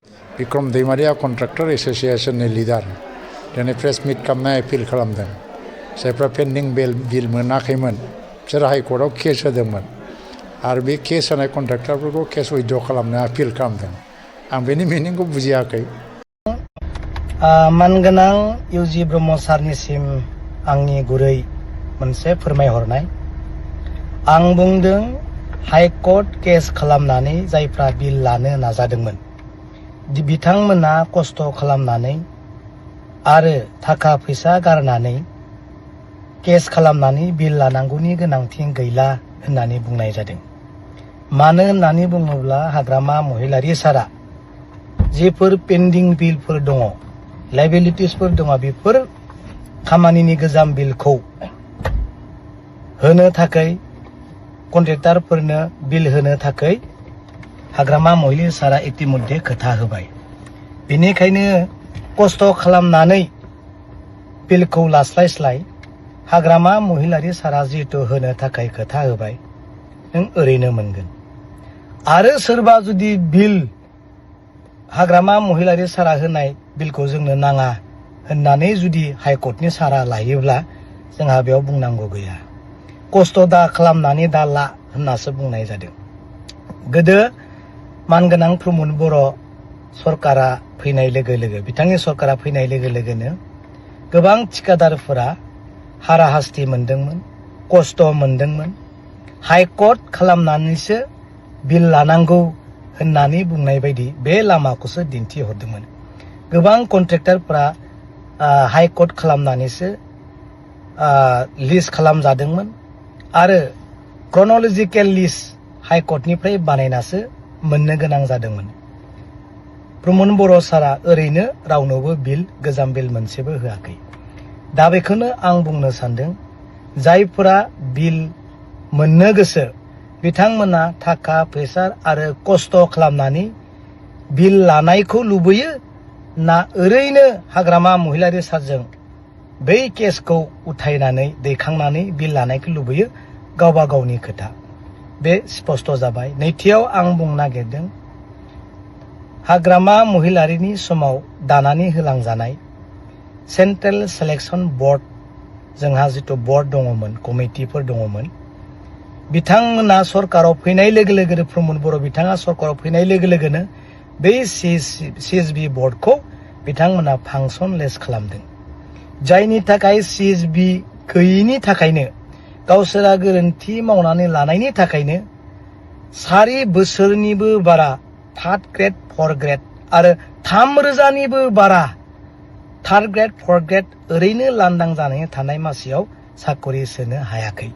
Bikram Daimaria contractor एसोसिएशननि leader दिनै press मिट खालामनाय appeal खालामदों जायफ्रा पेन्डिं बिल मोनाखैमोन बिसोर हाइकर्टआव केस होदोंमोन आरो बे केस होनाय कन्ट्राक्टरफोरखौ केस उइथड्र खालामनो आपिल खालामदों आं बेनि मिनिंखौ बुजियाखै मानगोनां इउजि ब्रह्म सारनिसिम आंनि गुरै मोनसे फोरमायहरनाय आं बुंदों हाइकर्ट केस खालामनानै जायफ्रा बिल लानो नाजादोंमोन बिथांमोना खस्थ' खालामनानै आरो थाखा फैसा गारनानै केस खालामनानै बिल लानांगौनि गोनांथि गैला होननानै बुंनाय जादों। मानो होननानै बुङोब्ला हाग्रामा महिलारि सारा जेफोर पेन्डिं बिलफोर दङ लाइबिलिटिसफोर दङ बेफोर खामानिनि गोजाम बिलखौ होनो थाखाय कन्ट्रेक्टरफोरनो बिल होनो थाखाय हाग्रामा महिलारि सारा इतिमध्ये खोथा होबाय। बेनिखायनो खस्थ' खालामनानै बिलखौ लास्लायस्लाय हाग्रामा महिलारि सारा जिहेतु होनो थाखाय खोथा होबाय नों ओरैनो मोनगोन। आरो सोरबा जुदि बिल हाग्रामा महिलारि सारा होनाय बिलखौ जोंनो नाङा होननानै जुदि हाइकर्टनि सारा लायोब्ला जोंहा बेयाव बुंनांगौ गैया। खस्थ' दा खालामनानै दा ला होननासो बुंनाय जादों। गोदो मानगोनां प्रमद बर' सरकारा फैनाय लोगो लोगो बिथांनि सरकारा फैनाय लोगो लोगोनो गोबां थिकादारफोरा हाराहास्ति मोनदोंमोन, खस्थ' मोनदोंमोन। हाइकर्ट खालामनानैसो बिल लानांगौ होननानै बुंनाय बायदि बे लामाखौसो दिन्थिहरदोंमोन। गोबां कन्ट्रेक्टरफोरा हाइकर्ट खालामनानैसो लिस्ट खालामजादोंमोन आरो क्रन'लजिकेल लिस्ट हाइकर्टनिफ्राय बानायनासो मोननो गोनां जादोंमोन। प्रमद बर' सारा ओरैनो रावनोबो बिल गोजाम बिल मोनसेबो होआखै। दा बेखौनो आं बुंनो सानदों जायफोरा बिल मोननो गोसो बिथांमोना थाखा फैसा आरो खस्थ' खालामनानै बिल लानायखौ लुबैयो ना ओरैनो हाग्रामा महिलारि सारजों बै केसखौ उथायनानै दैखांनानै बिल लानायखौ लुबैयो गावबा गावनि खोथा। बे स्पष्ट जाबाय। नैथियाव आं बुंनो नागिरदों हाग्रामा महिलारिनि समाव दानानै होलांजानाय सेन्ट्रेल सिलेक्शन बोर्ड जोंहा जितु बोर्ड दङमोन कमिटिफोर दङमोन बिथांमोना सरकाराव फैनाय लोगो लोगोनो प्रमद बर' बिथाङा सरकाराव फैनाय लोगो लोगोनो बै CSB बोर्डखौ बिथांमोना फांसनलेस खालामदों। जायनि थाखाय CSB गैयिनि थाखायनो गावसोरा गोरोन्थि मावनानै लानायनि थाखायनो 4 बोसोरनिबो बारा 3rd ग्रेड 4th ग्रेड आरो 3000निबो बारा 3rd ग्रेड 4th ग्रेड ओरैनो लांदां जानानै थानाय मासियाव साकरि सोनो हायाखै।